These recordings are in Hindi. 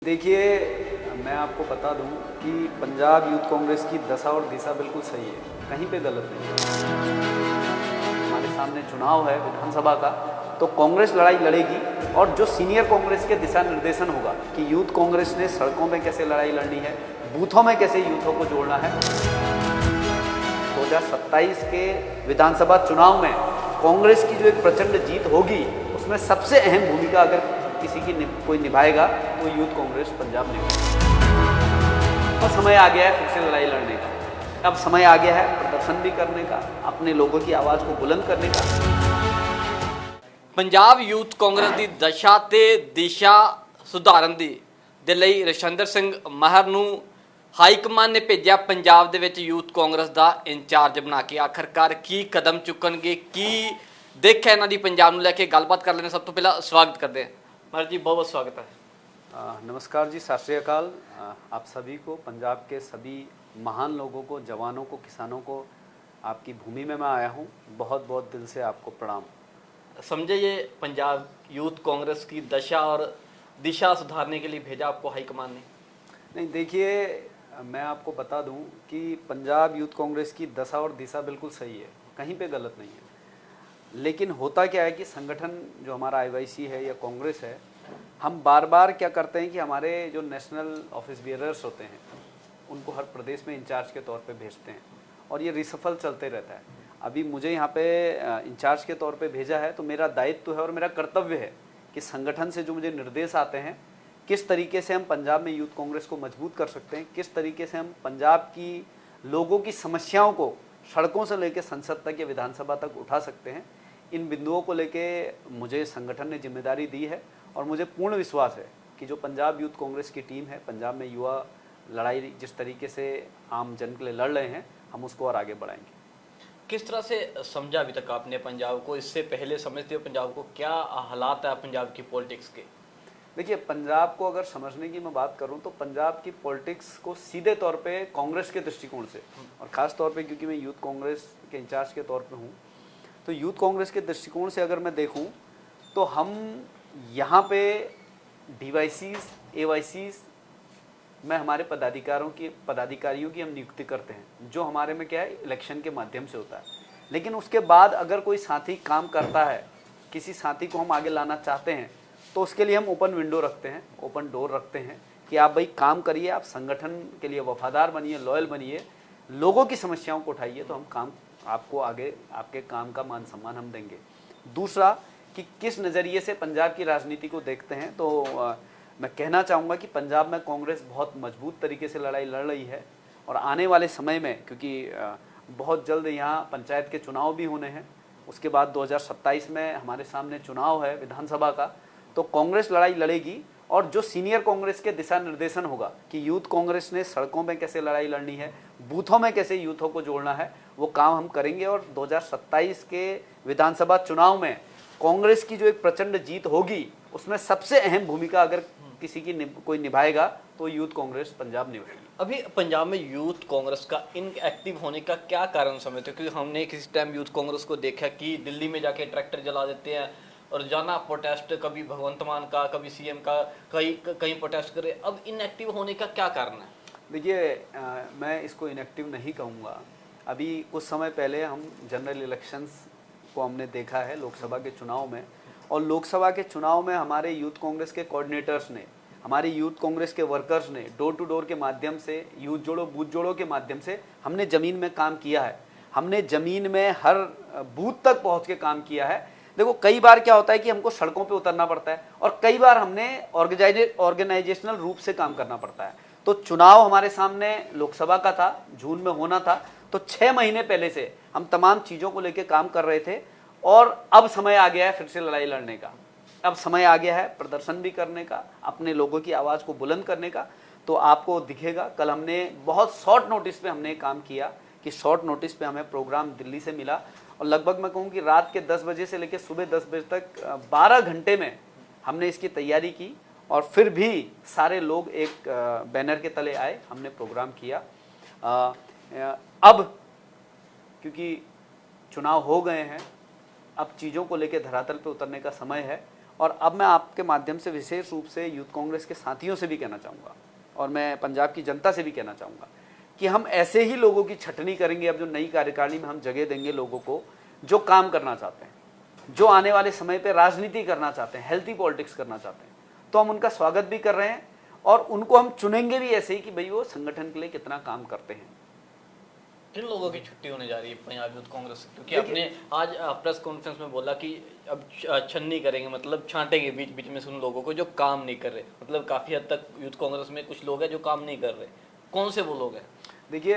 देखिए, मैं आपको बता दूं कि पंजाब यूथ कांग्रेस की दशा और दिशा बिल्कुल सही है, कहीं पे गलत नहीं है। हमारे सामने चुनाव है विधानसभा का, तो कांग्रेस लड़ाई लड़ेगी और जो सीनियर कांग्रेस के दिशा निर्देशन होगा कि यूथ कांग्रेस ने सड़कों में कैसे लड़ाई लड़नी है, बूथों में कैसे यूथों को जोड़ना है। 2027 के विधानसभा चुनाव में कांग्रेस की जो एक प्रचंड जीत होगी, उसमें सबसे अहम भूमिका अगर किसी की कोई निभाएगा तो यूथ कांग्रेस पंजाब निभाएगा। और समय आ गया है फिर से लड़ाई लड़ने का। अब समय आ गया है प्रदर्शन भी करने का, अपने लोगों की आवाज़ को बुलंद करने का। पंजाब यूथ कांग्रेस की दशा ते दिशा सुधारन दे लई रविशंकर सिंह महर नूं हाईकमान ने भेजा पंजाब दे विच यूथ कांग्रेस का इंचार्ज बना के। आखिरकार की कदम चुकणगे, की देखिया इन्हां दी पंजाब नूं लैके गलबात कर लेने। सब तो पहला स्वागत करते हैं महर जी, बहुत बहुत स्वागत है। नमस्कार जी, सत श्री अकाल। आप सभी को, पंजाब के सभी महान लोगों को, जवानों को, किसानों को, आपकी भूमि में मैं आया हूँ, बहुत बहुत दिल से आपको प्रणाम। समझे ये पंजाब यूथ कांग्रेस की दशा और दिशा सुधारने के लिए भेजा आपको हाईकमान ने? नहीं, देखिए, मैं आपको बता दूं कि पंजाब यूथ कांग्रेस की दशा और दिशा बिल्कुल सही है, कहीं पे गलत नहीं है। लेकिन होता क्या है कि संगठन जो हमारा आईवाईसी है या कांग्रेस है, हम बार बार क्या करते हैं कि हमारे जो नेशनल ऑफिस बियरर्स होते हैं उनको हर प्रदेश में इंचार्ज के तौर पे भेजते हैं और ये रिसफल चलते रहता है। अभी मुझे यहाँ पे इंचार्ज के तौर पे भेजा है, तो मेरा दायित्व है और मेरा कर्तव्य है कि संगठन से जो मुझे निर्देश आते हैं, किस तरीके से हम पंजाब में यूथ कांग्रेस को मजबूत कर सकते हैं, किस तरीके से हम पंजाब की लोगों की समस्याओं को सड़कों से लेकर संसद तक या विधानसभा तक उठा सकते हैं, इन बिंदुओं को लेके मुझे संगठन ने जिम्मेदारी दी है। और मुझे पूर्ण विश्वास है कि जो पंजाब यूथ कांग्रेस की टीम है, पंजाब में युवा लड़ाई जिस तरीके से आम जन के लिए लड़ रहे हैं, हम उसको और आगे बढ़ाएंगे। किस तरह से समझा अभी तक आपने पंजाब को? इससे पहले समझते हो पंजाब को? क्या हालात है पंजाब की पॉलिटिक्स के? देखिए, पंजाब को अगर समझने की मैं बात करूं तो पंजाब की पॉलिटिक्स को सीधे तौर पे कांग्रेस के दृष्टिकोण से, और ख़ास तौर पे क्योंकि मैं यूथ कांग्रेस के इंचार्ज के तौर पे हूं, तो यूथ कांग्रेस के दृष्टिकोण से अगर मैं देखूं तो हम यहाँ पे डीवाईसीज, एवाईसीज में हमारे पदाधिकारियों की हम नियुक्ति करते हैं, जो हमारे में क्या है, इलेक्शन के माध्यम से होता है। लेकिन उसके बाद अगर कोई साथी काम करता है, किसी साथी को हम आगे लाना चाहते हैं, तो उसके लिए हम ओपन विंडो रखते हैं, ओपन डोर रखते हैं कि आप भाई काम करिए, आप संगठन के लिए वफादार बनिए, लॉयल बनिए, लोगों की समस्याओं को उठाइए, तो हम काम आपको आगे, आपके काम का मान सम्मान हम देंगे। दूसरा कि किस नज़रिए से पंजाब की राजनीति को देखते हैं, तो मैं कहना चाहूँगा कि पंजाब में कांग्रेस बहुत मजबूत तरीके से लड़ाई लड़ रही है। और आने वाले समय में, क्योंकि बहुत जल्द यहाँ पंचायत के चुनाव भी होने हैं, उसके बाद 2027 में हमारे सामने चुनाव है विधानसभा का, तो कांग्रेस लड़ाई लड़ेगी और जो सीनियर कांग्रेस के दिशा निर्देशन होगा कि यूथ कांग्रेस ने सड़कों में कैसे लड़ाई लड़नी है, बूथों में कैसे यूथों को जोड़ना है, वो काम हम करेंगे। और 2027 के विधानसभा चुनाव में कांग्रेस की जो एक प्रचंड जीत होगी, उसमें सबसे अहम भूमिका अगर किसी की कोई निभाएगा तो यूथ कांग्रेस पंजाब निभाएगी। अभी पंजाब में यूथ कांग्रेस का इनएक्टिव होने का क्या कारण समझते हो? क्योंकि हमने किसी टाइम यूथ कांग्रेस को देखा कि दिल्ली में जाके ट्रैक्टर जला देते हैं और जाना प्रोटेस्ट, कभी भगवंत मान का, कभी सीएम का, कहीं प्रोटेस्ट करे। अब इनएक्टिव होने का क्या कारण है? देखिए, मैं इसको इनएक्टिव नहीं कहूँगा। अभी कुछ समय पहले हम जनरल इलेक्शंस को हमने देखा है, लोकसभा के चुनाव में, और लोकसभा के चुनाव में हमारे यूथ कांग्रेस के कोऑर्डिनेटर्स ने, हमारे यूथ कांग्रेस के वर्कर्स ने डोर टू डोर के माध्यम से, यूथ जोड़ो बूथ जोड़ो के माध्यम से हमने ज़मीन में काम किया है। हमने ज़मीन में हर बूथ तक पहुँच के काम किया है। देखो, कई बार क्या होता है कि हमको सड़कों पे उतरना पड़ता है और कई बार हमने ऑर्गेनाइजेशनल रूप से काम करना पड़ता है। तो चुनाव हमारे सामने लोकसभा का था, जून में होना था, तो 6 महीने पहले से हम तमाम चीज़ों को लेकर काम कर रहे थे। और अब समय आ गया है फिर से लड़ाई लड़ने का। अब समय आ गया है प्रदर्शन भी करने का, अपने लोगों की आवाज़ को बुलंद करने का। तो आपको दिखेगा, कल हमने बहुत शॉर्ट नोटिस पे हमने काम किया कि शॉर्ट नोटिस पे हमें प्रोग्राम दिल्ली से मिला और लगभग मैं कहूँ कि रात के 10 बजे से लेकर सुबह 10 बजे तक 12 घंटे में हमने इसकी तैयारी की। और फिर भी सारे लोग एक बैनर के तले आए, हमने प्रोग्राम किया। अब क्योंकि चुनाव हो गए हैं, अब चीज़ों को लेकर धरातल पे उतरने का समय है और अब मैं आपके माध्यम से विशेष रूप से यूथ कांग्रेस के साथियों से भी कहना चाहूँगा और मैं पंजाब की जनता से भी कहना चाहूँगा कि हम ऐसे ही लोगों की छटनी करेंगे। अब जो नई कार्यकारिणी में हम जगह देंगे लोगों को जो काम करना चाहते हैं, जो आने वाले समय पे राजनीति करना चाहते हैं, हेल्थी पॉलिटिक्स करना चाहते हैं, तो हम उनका स्वागत भी कर रहे हैं और उनको हम चुनेंगे भी ऐसे ही कि भाई वो संगठन के लिए कितना काम करते हैं। किन लोगों की छुट्टी होने जा रही है पंजाब यूथ कांग्रेस से? क्योंकि आपने आज प्रेस कॉन्फ्रेंस में बोला कि अब छन्नी करेंगे, मतलब छांटेंगे बीच बीच में से उन लोगों को जो काम नहीं कर रहे। मतलब काफी हद तक यूथ कांग्रेस में कुछ लोग हैं जो काम नहीं कर रहे। कौन से वो लोग हैं? देखिए,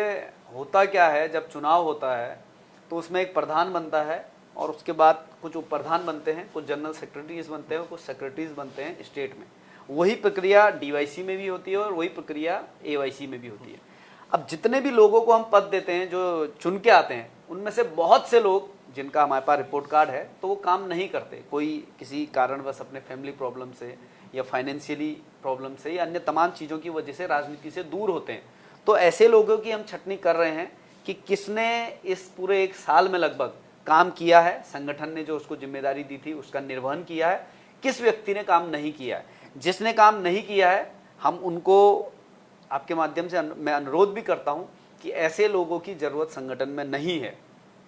होता क्या है, जब चुनाव होता है तो उसमें एक प्रधान बनता है और उसके बाद कुछ उप प्रधान बनते हैं, कुछ जनरल सेक्रेटरीज बनते हैं, कुछ सेक्रेटरीज बनते हैं स्टेट में। वही प्रक्रिया डीवाईसी में भी होती है और वही प्रक्रिया एवाईसी में भी होती है। अब जितने भी लोगों को हम पद देते हैं, जो चुन के आते हैं, उनमें से बहुत से लोग जिनका हमारे पास रिपोर्ट कार्ड है तो वो काम नहीं करते। कोई किसी कारणवश अपने फैमिली प्रॉब्लम से या फाइनेंशियली प्रॉब्लम से या अन्य तमाम चीज़ों की वजह से राजनीति से दूर होते हैं। तो ऐसे लोगों की हम छटनी कर रहे हैं कि किसने इस पूरे एक साल में लगभग काम किया है, संगठन ने जो उसको जिम्मेदारी दी थी उसका निर्वहन किया है, किस व्यक्ति ने काम नहीं किया है। जिसने काम नहीं किया है हम उनको आपके माध्यम से मैं अनुरोध भी करता हूं कि ऐसे लोगों की जरूरत संगठन में नहीं है,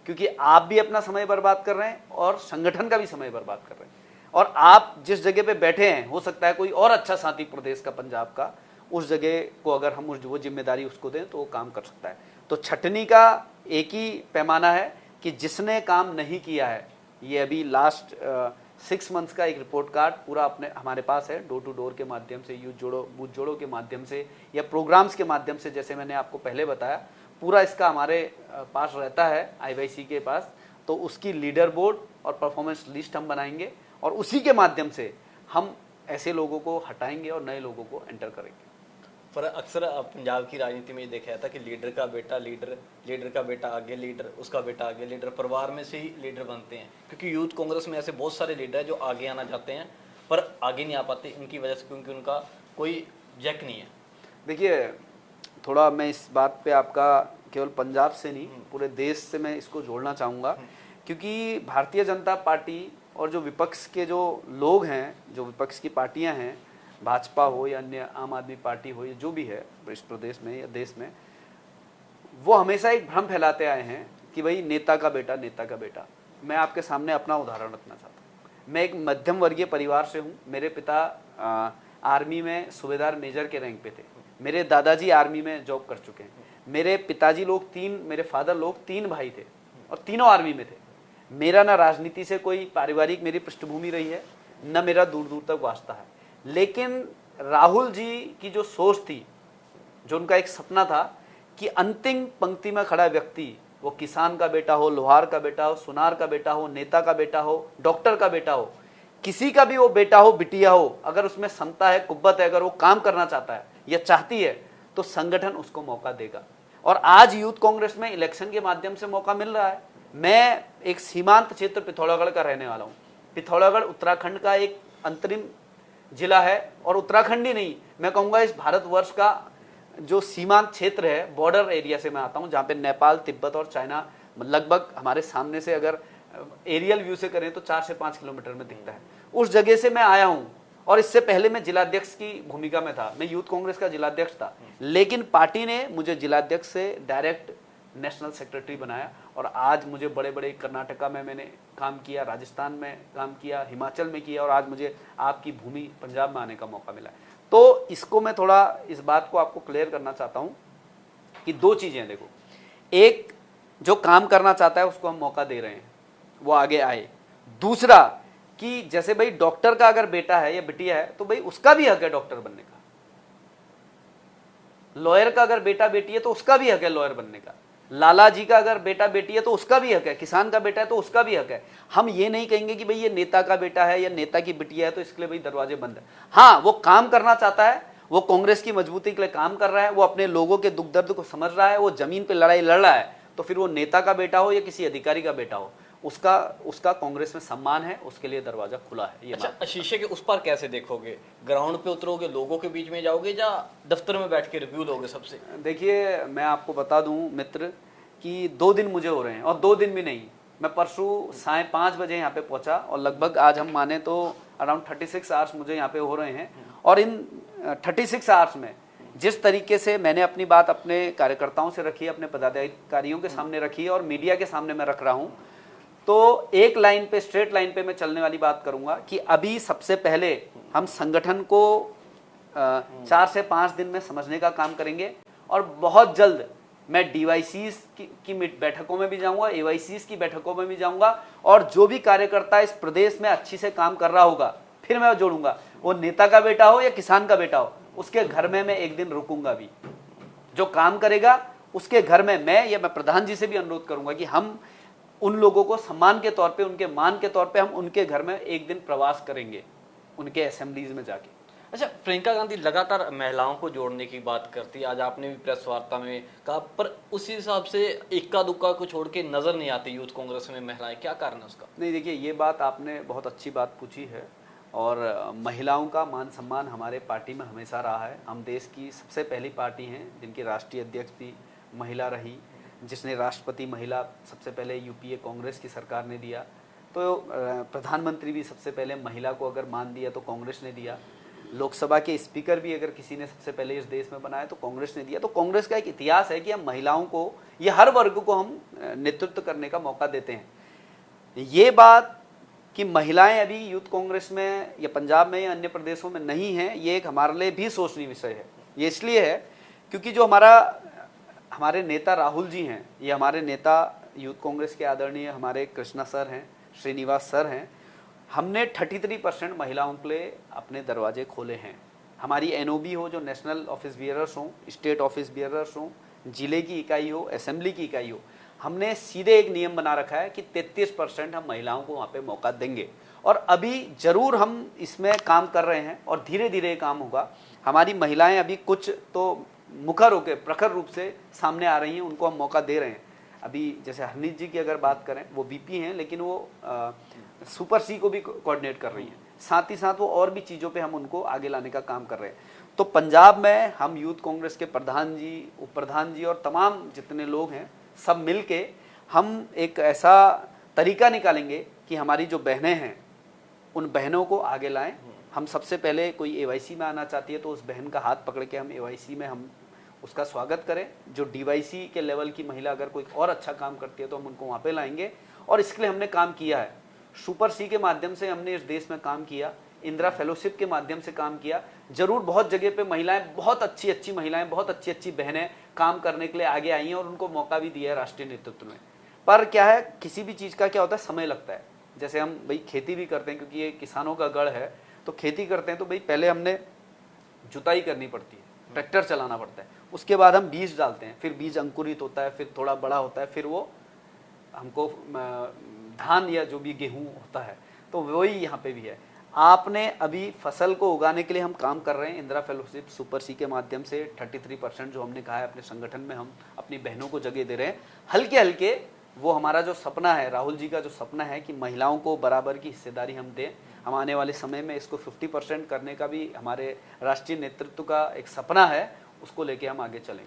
क्योंकि आप भी अपना समय बर्बाद कर रहे हैं और संगठन का भी समय बर्बाद कर रहे हैं। और आप जिस जगह पे बैठे हैं, हो सकता है कोई और अच्छा साथी प्रदेश का, पंजाब का, उस जगह को अगर हम वो जिम्मेदारी उसको दें तो वो काम कर सकता है। तो छटनी का एक ही पैमाना है कि जिसने काम नहीं किया है। ये अभी लास्ट 6 मंथ्स का एक रिपोर्ट कार्ड पूरा अपने हमारे पास है, डोर टू डोर के माध्यम से, यूथ जोड़ो बूथ जोड़ो के माध्यम से या प्रोग्राम्स के माध्यम से, जैसे मैंने आपको पहले बताया, पूरा इसका हमारे पास रहता है आईवाईसी के पास। तो उसकी लीडर बोर्ड और परफॉर्मेंस लिस्ट हम बनाएंगे और उसी के माध्यम से हम ऐसे लोगों को हटाएंगे और नए लोगों को एंटर करेंगे। पर अक्सर पंजाब की राजनीति में ये देखा जाता है कि लीडर का बेटा लीडर, लीडर का बेटा आगे लीडर, उसका बेटा आगे लीडर, परिवार में से ही लीडर बनते हैं। क्योंकि यूथ कांग्रेस में ऐसे बहुत सारे लीडर हैं जो आगे आना चाहते हैं पर आगे नहीं आ पाते इनकी वजह से, क्योंकि उनका कोई जैक नहीं है। देखिए, थोड़ा मैं इस बात पे आपका केवल पंजाब से नहीं पूरे देश से मैं इसको जोड़ना चाहूँगा, क्योंकि भारतीय जनता पार्टी और जो विपक्ष के जो लोग हैं, जो विपक्ष की पार्टियां हैं, भाजपा हो या अन्य आम आदमी पार्टी हो या जो भी है इस प्रदेश में या देश में, वो हमेशा एक भ्रम फैलाते आए हैं कि भाई नेता का बेटा, नेता का बेटा। मैं आपके सामने अपना उदाहरण रखना चाहता हूँ। मैं एक मध्यम वर्गीय परिवार से हूँ। मेरे पिता आर्मी में सूबेदार मेजर के रैंक पे थे। मेरे दादाजी आर्मी में जॉब कर चुके हैं। मेरे पिताजी लोग मेरे फादर लोग 3 भाई थे और तीनों आर्मी में थे। मेरा ना राजनीति से कोई पारिवारिक मेरी पृष्ठभूमि रही है, न मेरा दूर दूर तक वास्ता है। लेकिन राहुल जी की जो सोच थी, जो उनका एक सपना था कि अंतिम पंक्ति में खड़ा व्यक्ति, वो किसान का बेटा हो, लोहार का बेटा हो, सुनार का बेटा हो, नेता का बेटा हो, डॉक्टर का बेटा हो, किसी का भी वो बेटा हो, बिटिया हो, अगर उसमें क्षमता है, कुव्वत है, अगर वो काम करना चाहता है या चाहती है तो संगठन उसको मौका देगा। और आज यूथ कांग्रेस में इलेक्शन के माध्यम से मौका मिल रहा है। मैं एक सीमांत क्षेत्र पिथौरागढ़ का रहने वाला हूँ। पिथौरागढ़ उत्तराखंड का एक अंतरिम जिला है और उत्तराखंड ही नहीं, मैं कहूँगा इस भारतवर्ष का जो सीमांत क्षेत्र है, बॉर्डर एरिया से मैं आता हूँ, जहाँ पे नेपाल, तिब्बत और चाइना लगभग हमारे सामने से अगर एरियल व्यू से करें तो 4 से 5 किलोमीटर में दिखता है। उस जगह से मैं आया हूँ और इससे पहले मैं जिलाध्यक्ष की भूमिका में था। मैं यूथ कांग्रेस का जिलाध्यक्ष था, लेकिन पार्टी ने मुझे जिलाध्यक्ष से डायरेक्ट नेशनल सेक्रेटरी बनाया और आज मुझे बड़े बड़े कर्नाटका में मैंने काम किया, राजस्थान में काम किया, हिमाचल में किया और आज मुझे आपकी भूमि पंजाब में आने का मौका मिला। तो इसको मैं थोड़ा इस बात को आपको क्लियर करना चाहता हूँ कि 2 चीज़ें देखो। एक, जो काम करना चाहता है उसको हम मौका दे रहे हैं, वो आगे आए। दूसरा कि जैसे भाई डॉक्टर का अगर बेटा है या बिटिया है तो भाई उसका भी हक है डॉक्टर बनने का। लॉयर का अगर बेटा बेटी है तो उसका भी हक है लॉयर बनने का। लाला जी का अगर बेटा बेटी है तो उसका भी हक है। किसान का बेटा है तो उसका भी हक है। हम ये नहीं कहेंगे कि भाई ये नेता का बेटा है या नेता की बिटिया है तो इसके लिए भाई दरवाजे बंद है। हाँ, वो काम करना चाहता है, वो कांग्रेस की मजबूती के लिए काम कर रहा है, वो अपने लोगों के दुख दर्द को समझ रहा है, वो जमीन पे लड़ाई लड़ रहा है, तो फिर वो नेता का बेटा हो या किसी अधिकारी का बेटा हो, उसका कांग्रेस में सम्मान है, उसके लिए दरवाजा खुला है। ये अच्छा, शीशे के उस पार कैसे देखोगे? ग्राउंड पे उतरोगे, लोगों के बीच में जाओगे या दफ्तर में बैठ के रिव्यू लोगे सबसे? देखिए, मैं आपको बता दूं मित्र कि 2 दिन मुझे हो रहे हैं और 2 दिन भी नहीं, मैं परसों 5:30 बजे यहाँ पे पहुंचा और लगभग आज हम माने तो अराउंड 36 आवर्स मुझे यहाँ पे हो रहे हैं। और इन 36 आवर्स में जिस तरीके से मैंने अपनी बात अपने कार्यकर्ताओं से रखी, अपने पदाधिकारियों के सामने रखी और मीडिया के सामने मैं रख रहा हूँ, तो एक लाइन पे, स्ट्रेट लाइन पे मैं चलने वाली बात करूंगा कि अभी सबसे पहले हम संगठन को 4 से 5 दिन में समझने का काम करेंगे और बहुत जल्द मैं डीवाईसीज की बैठकों में भी जाऊंगा, एवाईसीज की बैठकों में भी जाऊंगा और जो भी कार्यकर्ता इस प्रदेश में अच्छी से काम कर रहा होगा फिर मैं जोड़ूंगा। वो नेता का बेटा हो या किसान का बेटा हो, उसके घर में मैं एक दिन रुकूंगा भी। जो काम करेगा उसके घर में मैं प्रधान जी से भी अनुरोध करूंगा कि हम उन लोगों को सम्मान के तौर पे, उनके मान के तौर पे हम उनके घर में एक दिन प्रवास करेंगे, उनके असेंबलीज में जाके। अच्छा, प्रियंका गांधी लगातार महिलाओं को जोड़ने की बात करती है, आज आपने भी प्रेस वार्ता में कहा, पर उसी हिसाब से इक्का दुक्का को छोड़ के नजर नहीं आती यूथ कांग्रेस में महिलाएं, क्या कारण है उसका? नहीं, देखिए ये बात आपने बहुत अच्छी बात पूछी है और महिलाओं का मान सम्मान हमारे पार्टी में हमेशा रहा है। हम देश की सबसे पहली पार्टी हैं जिनकी राष्ट्रीय अध्यक्ष भी महिला रही, जिसने राष्ट्रपति महिला सबसे पहले यूपीए कांग्रेस की सरकार ने दिया, तो प्रधानमंत्री भी सबसे पहले महिला को अगर मान दिया तो कांग्रेस ने दिया, लोकसभा के स्पीकर भी अगर किसी ने सबसे पहले इस देश में बनाया तो कांग्रेस ने दिया। तो कांग्रेस का एक इतिहास है कि हम महिलाओं को, ये हर वर्ग को हम नेतृत्व करने का मौका देते हैं। ये बात कि महिलाएं अभी यूथ कांग्रेस में या पंजाब में या अन्य प्रदेशों में नहीं हैं, ये एक हमारे लिए भी सोचनीय विषय है। ये इसलिए है क्योंकि जो हमारे नेता राहुल जी हैं, ये हमारे नेता यूथ कांग्रेस के आदरणीय हमारे कृष्णा सर हैं, श्रीनिवास सर हैं, हमने 33% महिलाओं के लिए अपने दरवाजे खोले हैं। हमारी एनओबी हो, जो नेशनल ऑफिस बियरर्स हों, स्टेट ऑफिस बियरर्स हों, जिले की इकाई हो, असेंबली की इकाई हो, हमने सीधे एक नियम बना रखा है कि 33% हम महिलाओं को वहाँ पे मौका देंगे। और अभी जरूर हम इसमें काम कर रहे हैं और धीरे धीरे ये काम होगा। हमारी महिलाएं अभी कुछ तो मुखर होकर प्रखर रूप से सामने आ रही हैं, उनको हम मौका दे रहे हैं। अभी जैसे हरनीत जी की अगर बात करें, वो वीपी हैं लेकिन वो सुपर सी को भी कोऑर्डिनेट कर रही हैं, साथ ही साथ वो और भी चीज़ों पे हम उनको आगे लाने का काम कर रहे हैं। तो पंजाब में हम यूथ कांग्रेस के प्रधान जी, उप प्रधान जी और तमाम जितने लोग हैं, सब मिल के हम एक ऐसा तरीका निकालेंगे कि हमारी जो बहनें हैं उन बहनों को आगे लाएं। हम सबसे पहले कोई एवाईसी में आना चाहती है तो उस बहन का हाथ पकड़ के हम एवाईसी में हम उसका स्वागत करें। जो डीवाईसी के लेवल की महिला अगर कोई और अच्छा काम करती है तो हम उनको वहाँ पे लाएंगे। और इसके लिए हमने काम किया है, सुपर सी के माध्यम से हमने इस देश में काम किया, इंदिरा फेलोशिप के माध्यम से काम किया। जरूर बहुत जगह पे महिलाएं, बहुत अच्छी महिलाएं, बहुत अच्छी बहनें काम करने के लिए आगे आई हैं और उनको मौका भी दिया है राष्ट्रीय नेतृत्व में। पर क्या है, किसी भी चीज़ का क्या होता है, समय लगता है। जैसे हम भाई खेती भी करते हैं, क्योंकि ये किसानों का गढ़ है, तो खेती करते हैं तो भाई पहले हमने जुताई करनी पड़ती है, ट्रैक्टर चलाना पड़ता है, उसके बाद हम बीज डालते हैं, फिर बीज अंकुरित होता है, फिर थोड़ा बड़ा होता है, फिर वो हमको धान या जो भी गेहूं होता है, तो वही यहाँ पे भी है। आपने अभी फसल को उगाने के लिए हम काम कर रहे हैं इंदिरा फेलोशिप सुपर सी के माध्यम से। 33% जो हमने कहा है अपने संगठन में हम अपनी बहनों को जगह दे रहे हैं। हल्के हल्के वो हमारा जो सपना है, राहुल जी का जो सपना है कि महिलाओं को बराबर की हिस्सेदारी हम दें, हम आने वाले समय में इसको 50% करने का भी हमारे राष्ट्रीय नेतृत्व का एक सपना है, उसको लेके हम आगे चलेंगे।